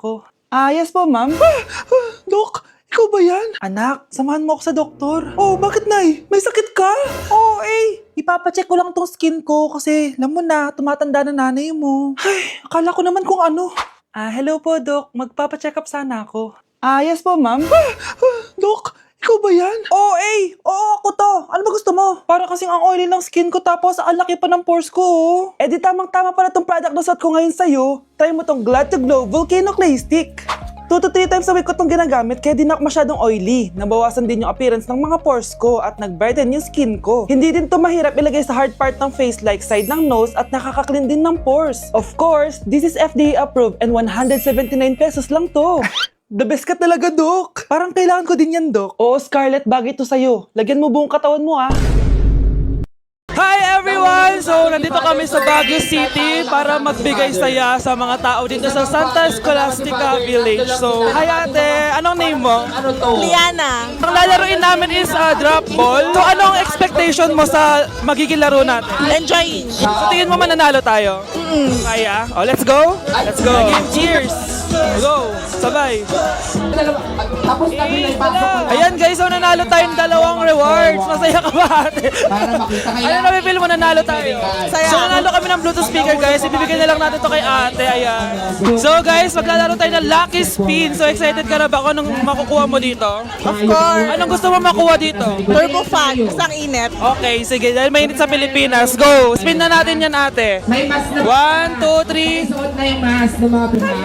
ko. Yes po, ma'am. Dok, ikaw ba yan? Anak, samahan mo ako sa doktor. Oh, bakit, Nay? May sakit ka? Oo, ipapacheck ko lang tong skin ko kasi, alam mo na, tumatanda na nanay mo. Ay, akala ko naman kung ano. Hello po, Dok. Magpapacheck up sana ako. Yes po, ma'am. Dok, ikaw ba yan? Oo, ako to. Ano ba gusto mo? Para kasing ang oily ng skin ko tapos ang laki pa ng pores ko, oh. Di tamang-tama pala tong product na suot ko ngayon sa'yo. Try mo tong Glad to Glow Volcano Clay Stick. 2 to 3 times a week ko itong ginagamit kaya di na ako masyadong oily. Nabawasan din yung appearance ng mga pores ko at nag-brighten yung skin ko. Hindi din to mahirap ilagay sa hard part ng face like side ng nose at nakaka-clean din ng pores. Of course, this is FDA approved and 179 pesos lang to. The best ka talaga, Dok. Parang kailangan ko din yan, Dok. Oo, Scarlett, bagay to sa'yo. Lagyan mo buong katawan mo, ah. Hi everyone! So, nandito kami sa Baguio City para magbigay saya sa mga tao dito sa Santa Scholastica Village. So, hi ate! Anong name mo? Liana. Ang lalaroin namin is drop ball. So, anong expectation mo sa magiging laro natin? Enjoying. So, tingin mo mananalo tayo? Kaya? Oh, let's go! Let's go! Game, cheers! Go! Sabay! Ayan guys, so nanalo tayong dalawang rewards. Masaya ka ba ate? Para makita kayo. Ano na feel mo nanalo tayo? Saya. So nanalo kami ng Bluetooth speaker guys. Ibibigay na lang natin to kay ate. Ayan. So guys, maglalaro tayo ng Lucky Spin. So excited ka na ba kung anong makukuha mo dito? Of course. Anong gusto mo makuha dito? Turbo fan. Isang init. Okay, sige. Dahil mainit sa Pilipinas. Go! Spin na natin yan ate. May mas na 1, 2, 3. suot na yung mask ng mga pinang.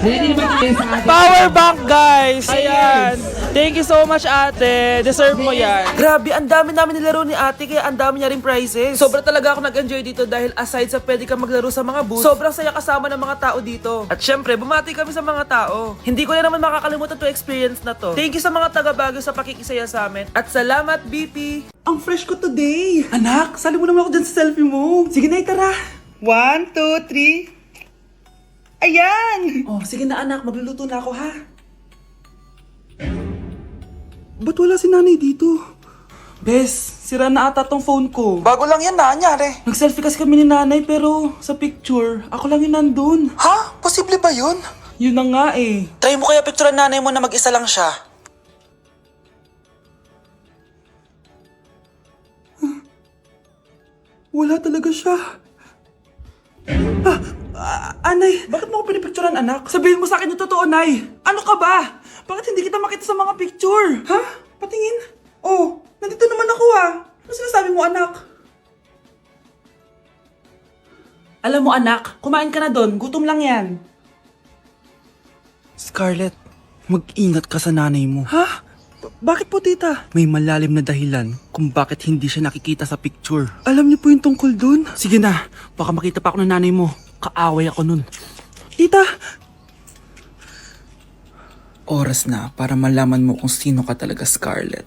Ready naman tayo sa ating Power bank guys! Ayan! Thank you so much ate! Deserve mo yan! Grabe, ang dami namin nilaro ni ate kaya ang dami niya rin prizes. Sobra talaga ako nag-enjoy dito dahil aside sa pwede ka maglaro sa mga booths, sobrang saya kasama ng mga tao dito. At syempre, bumati kami sa mga tao. Hindi ko na naman makakalimutan to experience na to. Thank you sa mga taga Baguio sa pakikisaya sa amin. At salamat BP! Ang fresh ko today! Anak, sali mo naman ako dyan sa selfie mo. Sige na, tara! 1, 2, 3... Ayan! Oh, sige na anak, magluluto na ako ha. Ba't wala si nanay dito? Bes, sira na ata tong phone ko. Bago lang yan nangyari. Nag-selfie kasi kami ni nanay pero sa picture, ako lang yung nandun. Ha? Posible ba yun? Yun na nga eh. Try mo kaya picturean nanay mo na mag-isa lang siya. Wala talaga siya. Anay, bakit mo ako pinipicturean, anak? Sabihin mo sa akin yung totoo, Nay. Ano ka ba? Bakit hindi kita makita sa mga picture? Ha? Patingin? Oh, nandito naman ako ah. Ano sinasabi mo, anak? Alam mo, anak, kumain ka na doon. Gutom lang yan. Scarlett, mag-ingat ka sa nanay mo. Ha? Bakit po, tita? May malalim na dahilan kung bakit hindi siya nakikita sa picture. Alam niyo po yung tungkol dun? Sige na, baka makita pa ako ng nanay mo. Kaaway ako nun. Tita! Oras na para malaman mo kung sino ka talaga, Scarlett.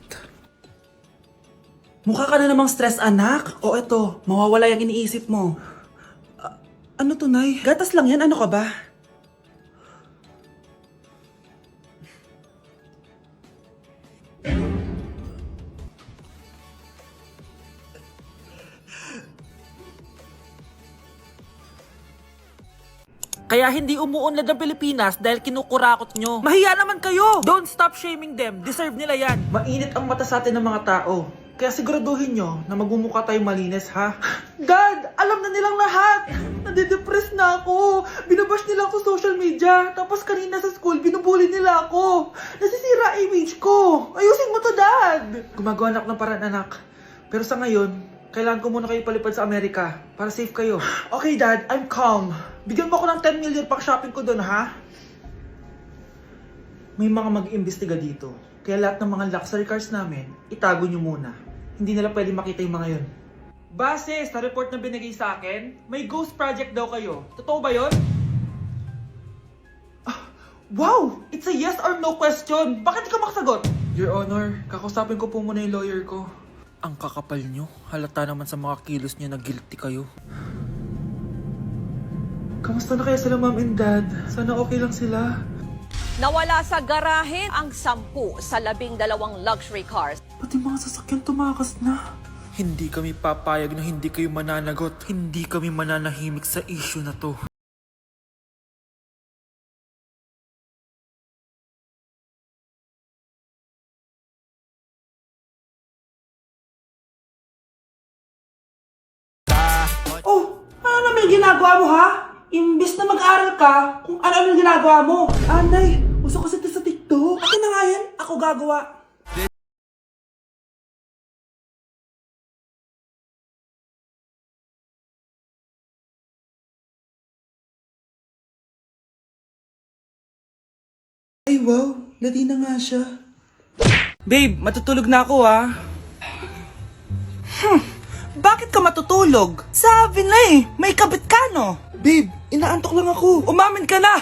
Mukha ka na namang stress, anak. O eto, mawawala yung iniisip mo. Ano to, Nay? Gatas lang yan, ano ka ba? Kaya hindi umuunlad ang Pilipinas dahil kinukurakot nyo. Mahiya naman kayo! Don't stop shaming them. Deserve nila yan. Mainit ang mata sa atin ng mga tao. Kaya siguraduhin nyo na magmumukha tayong malinis, ha? Dad! Alam na nilang lahat! Nade-depress na ako! Binabash nila ako social media. Tapos kanina sa school, binubuli nila ako. Nasisira image ko. Ayusin mo to, Dad! Gumagawa na ako ng paraan, anak. Pero sa ngayon, kailangan ko muna kayo palipad sa Amerika para safe kayo. Okay, Dad. I'm calm. Bigyan mo ako ng 10 million pang shopping ko doon, ha? May mga mag-iimbestiga dito. Kaya lahat ng mga luxury cars namin, itago nyo muna. Hindi nila pwede makita yung mga yun. Base sa report na binigay sa akin, may ghost project daw kayo. Totoo ba yun? Wow! It's a yes or no question. Bakit di ka makasagot? Your Honor, kakusapin ko po muna yung lawyer ko. Ang kakapal nyo. Halata naman sa mga kilos nyo na guilty kayo. Kamusta na kaya sila, Mom and Dad? Sana okay lang sila. Nawala sa garahe ang 10 sa 12 luxury cars. Pati mga sasakyan tumakas na. Hindi kami papayag na hindi kayo mananagot. Hindi kami mananahimik sa issue na to. ginagawa mo, ha? Imbis na mag-aral ka, kung ano-ano yung ginagawa mo. Nay, uso kasi ito sa TikTok. Akin na nga yan, ako gagawa. Ay wow, lati na nga siya. Babe, matutulog na ako Bakit ka matutulog? Sabi na may kabit ka no? Babe, inaantok lang ako. Umamin ka na!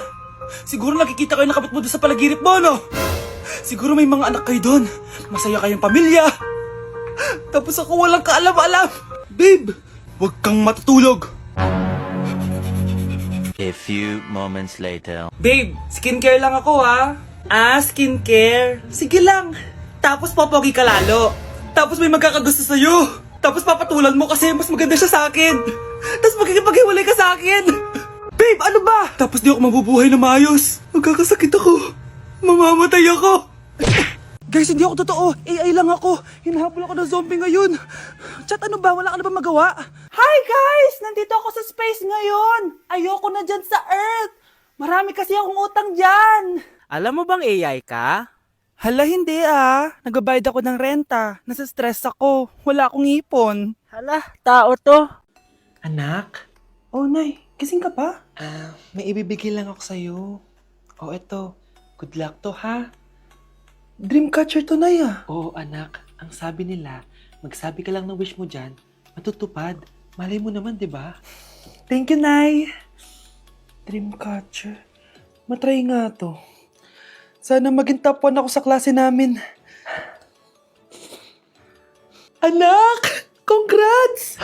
Siguro nakikita ko yung nakabit mo doon sa palagirit mo, no? Siguro may mga anak kayo doon. Masaya kayong pamilya. Tapos ako walang kaalam-alam. Babe, huwag kang matutulog. A few moments later. Babe, skincare lang ako skincare. Sige lang. Tapos popogi ka lalo. Tapos may magkakagusto sa'yo. Tapos papatulan mo kasi mas maganda siya sa akin. Tapos magkikipaghiwalay ka sa akin. Babe, ano ba? Tapos di ako mabubuhay na maayos. Magkakasakit ako. Mamamatay ako. Guys, hindi ako totoo. AI lang ako. Hinahabol ako ng zombie ngayon. Chat, ano ba? Wala ka na ba magawa? Hi guys! Nandito ako sa space ngayon. Ayoko na dyan sa Earth. Marami kasi akong utang dyan. Alam mo bang AI ka? Hala, hindi Nagbabayad ako ng renta. Nasa stress ako. Wala akong ipon. Hala, tao to. Anak? Oh, Nay. Gising ka pa? May ibibigay lang ako sa'yo. Oh, eto. Good luck to, ha? Dreamcatcher to, Nay, Oo, anak. Ang sabi nila, magsabi ka lang ng wish mo dyan, matutupad. Malay mo naman, di ba? Thank you, Nay. Dreamcatcher. Matry nga to. Sana maging top 1 ako sa klase namin. Anak! Congrats!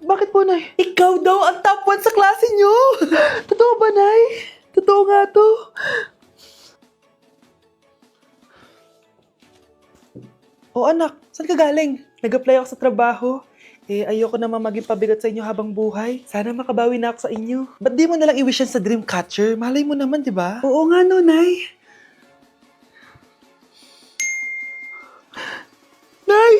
Bakit po, Nay? Ikaw daw ang top 1 sa klase nyo! Totoo ba, Nay? Totoo nga to. Oh, anak, saan ka galing? Nag-apply ako sa trabaho. Ayoko naman maging pabigat sa inyo habang buhay. Sana makabawi na ako sa inyo. Ba't di mo nalang i-wish yan sa Dreamcatcher? Malay mo naman, di ba? Oo nga, no, Nay. Nay!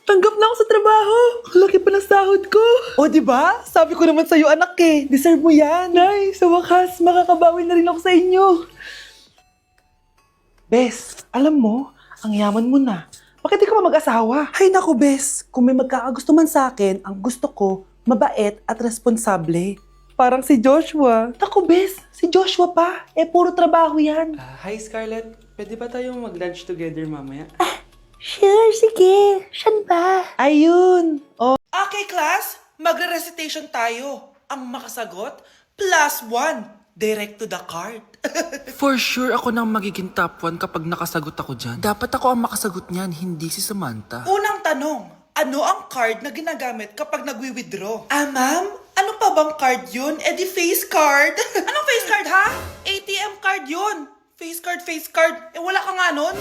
Tanggap na ako sa trabaho! Ang laki pa ng sahod ko! O, di ba? Sabi ko naman sa'yo, anak Deserve mo yan! Nay, sa wakas, makakabawi na rin ako sa inyo. Bes, alam mo, ang yaman mo na. Bakit di ka pa mag-asawa? Hay naku, Bes. Kung may magkakagusto man sa akin, ang gusto ko, mabait at responsable. Parang si Joshua. Naku, Bes. Si Joshua pa. Puro trabaho yan. Hi Scarlett, pwede ba tayong mag-lunch together mamaya? Sure, sige. Saan ba? Ayun. Oh. Okay, class. Magre-recitation tayo. Ang makasagot, +1. Direct to the card. For sure ako nang magiging top 1 kapag nakasagot ako dyan. Dapat ako ang makasagot niyan, hindi si Samantha. Unang tanong, ano ang card na ginagamit kapag nagwi-withdraw? Ma'am? Ano pa bang card yun? Di face card. Anong face card, ha? ATM card yun. Face card. Wala ka nga nun?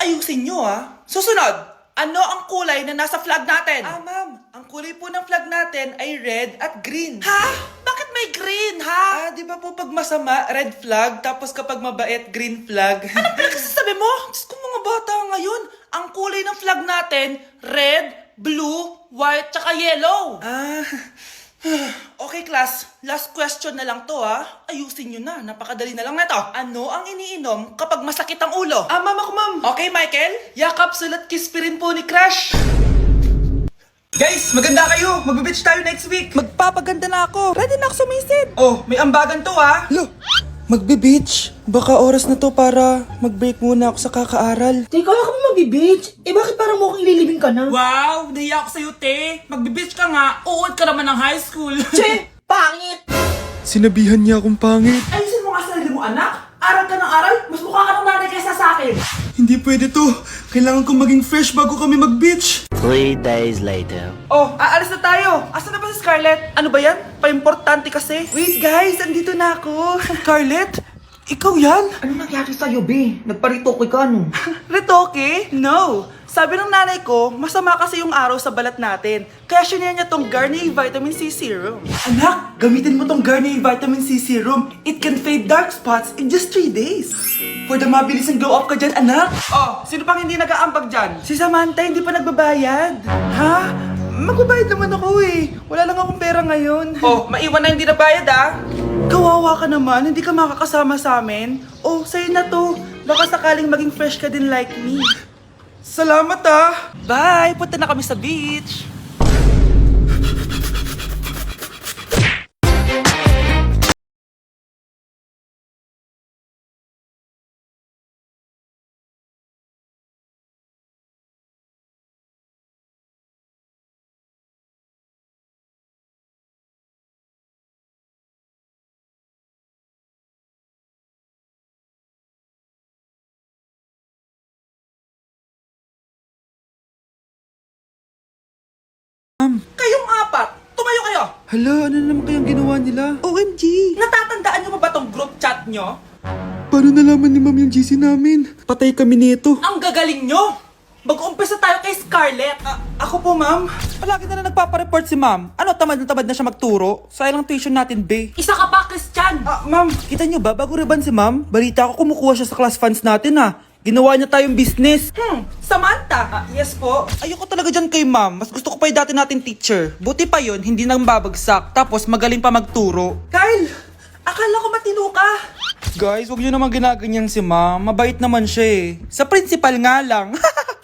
Ayusin nyo, Susunod, ano ang kulay na nasa flag natin? Ma'am, ang kulay po ng flag natin ay red at green. Ha? Bakit may green, ha? Di ba po pag masama, red flag, tapos kapag mabait, green flag? Ano pinagsasabi mo? Diyos ko, mga bata ngayon, ang kulay ng flag natin, red, blue, white, tsaka yellow. Okay, class. Last question na lang to, Ayusin nyo na. Napakadali na lang na to. Ano ang iniinom kapag masakit ang ulo? Ma'am ako, ma'am. Okay, Michael? Yakap, sulat, kiss rin po ni Crush. Guys, maganda kayo. Magbe-beach tayo next week. Magpapaganda na ako. Ready na ako sumisid. Oh, may ambagan to, Lo, magbe-beach. Baka oras na to para mag-break muna ako sa kakaaral. Teka, wala ka ba mag-beach? Bakit parang mukhang ililibing ka na? Wow, nahiya ako sa'yo, te. Magbe-beach ka nga. Uod ka naman ng high school. Che! Pangit! Sinabihan niya akong pangit. Ayusin mo nga sarili mo, anak. Aral ka ng aral. Mas mukha ka ng nanay kaysa sa akin. Hindi pwede to. Kailangan kong maging fresh bago kami mag-beach. 3 days later. Oh, aalis na tayo. Asan na ba si Scarlett? Ano ba yan? Pa-importante kasi. Wait guys, andito na ako. Scarlett? Ikaw yan? Ano nangyari sa'yo, be? Nagparitoke ka, no? Retoke? No. Sabi ng nanay ko, masama kasi yung araw sa balat natin. Kaya sinare niya tong Garnier Vitamin C Serum. Anak, gamitin mo tong Garnier Vitamin C Serum. It can fade dark spots in just 3 days. For the mabilis and glow up ka dyan, anak. Oh, sino pang hindi nag-aambag dyan? Si Samantha hindi pa nagbabayad. Ha? magbabayad naman ako eh. Wala lang akong pera ngayon. Oh, maiwan na hindi nabayad ah. Kawawa ka naman, hindi ka makakasama sa amin. Oh, sa'yo na to. Baka sakaling maging fresh ka din like me. Salamat ah. Bye, punta na kami sa beach. Kayong apat, tumayo kayo! Hala, ano naman kayang ginawa nila? OMG! Natatandaan niyo ba tong group chat nyo? Paano nalaman ni Ma'am yung GC namin? Patay kami nito. Ang gagaling nyo! Mag-uumpisa tayo kay Scarlett. Ako po, Ma'am. Palagi na nagpapareport si Ma'am. Ano, tamad na siya magturo? Sayang lang tuition natin, be. Isa ka pa, Christian! Ma'am, kita niyo ba, bago reban si Ma'am, balita ko kumukuha siya sa class funds natin, Ginawa niya tayong business. Samantha! Yes po. Ayoko talaga dyan kay Ma'am. Mas gusto ko pa yung dati natin teacher. Buti pa yun, hindi nang babagsak. Tapos magaling pa magturo. Kyle! Akala ko matino ka. Guys, huwag niyo naman ginaganyan si Ma'am. Mabait naman siya eh. Sa principal nga lang.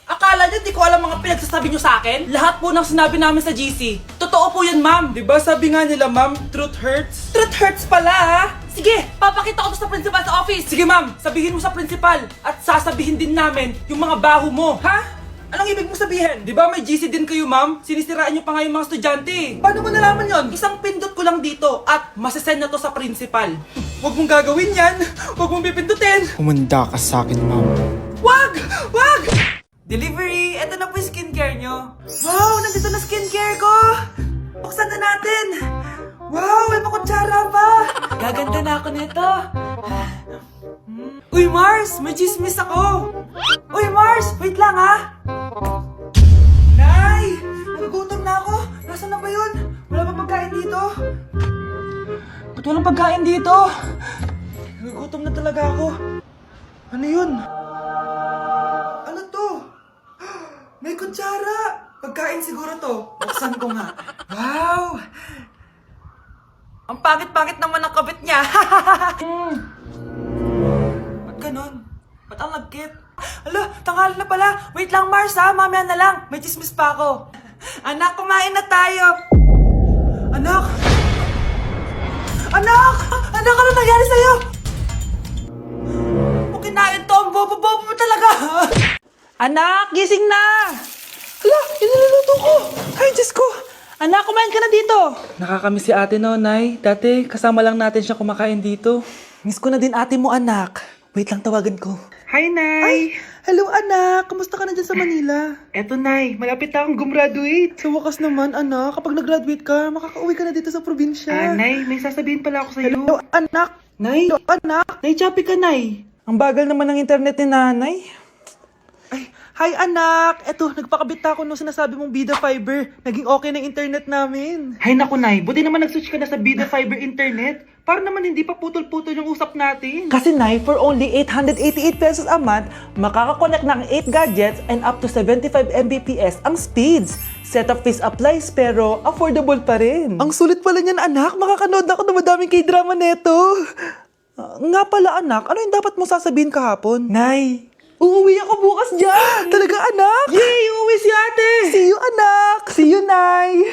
Akala niyo di ko alam mga pinagsasabi niyo sa akin? Lahat po ng sinabi namin sa GC. Totoo po yan, Ma'am. Diba sabi nga nila, Ma'am, truth hurts? Truth hurts pala, Sige, papakita ko to sa principal sa office. Sige, Ma'am, sabihin mo sa principal. At sasabihin din namin yung mga baho mo. Ha? Anong ibig mo sabihin? Di ba may GC din kayo, Ma'am? Sinisiraan niyo pa nga yung mga estudyante. Paano mo nalaman yon? Isang pindot ko lang dito at masasend na to sa principal. Huwag mong gagawin yan. Huwag mong pipindutin. Humanda ka sa akin, Ma'am. Wag! Wag! Delivery! Eto na po yung skincare nyo. Wow! Nandito na skincare ko! Buksan na natin! Wow! May pakutsara pa! Gaganda na ako nito! Uy, Mars! May chismis ako! Uy, Mars! Wait lang, Nay! Nagugutom na ako! Nasaan na ba yun? Wala pa pagkain dito? Ba't walang pagkain dito? Nagugutom na talaga ako. Ano yun? Ano to? May kutsara! Pagkain siguro to. Buksan ko nga. Wow! Ang pangit-pangit naman ang kabit niya. Ba't ganun? Ba't ang lagkit? Hala, tanghali na pala. Wait lang, Mars, mamaya na lang. May chismis pa ako. Anak, kumain na tayo. Anak! Anak! Anak, ano nangyari sa'yo? Kung kinain to, ang bobo-bobo mo talaga. Anak, gising na! Hala, iniluluto ko. Ay, Diyos ko. Anak, kumain ka na dito. Nakakamiss si ate no, Nay. Dati, kasama lang natin siya kumakain dito. Miss ko na din ate mo, anak. Wait lang, tawagan ko. Hi, Nay. Ay, hello, anak. Kamusta ka na dyan sa Manila? Eto, Nay. Malapit na akong gumraduate. Sa wakas naman, anak. Kapag nag-graduate ka, makakauwi ka na dito sa probinsya. Nay, may sasabihin pala ako sa'yo. Hello, anak. Nay. Hello, anak. Nay, choppy ka, Nay. Ang bagal naman ng internet ni nanay. Ay, hi anak! Eto, nagpakabit na ako nung sinasabi mong Bida Fiber. Naging okay na yung internet namin. Hay naku, Nay. Buti naman nag-switch ka na sa Bida Fiber internet. Para naman hindi pa putol-putol yung usap natin. Kasi, Nay, for only 888 pesos a month, makakakonect ng 8 gadgets and up to 75 Mbps ang speeds. Setup fees applies pero affordable pa rin. Ang sulit pala niyan, anak. Makakanood ako ng madaming K-drama neto. Nga pala, anak. Ano yung dapat mo sasabihin kahapon? Nay, uuwi ako bukas dyan! Talaga, anak? Yay! Uuwi si ate! See you, anak! See you, Nay!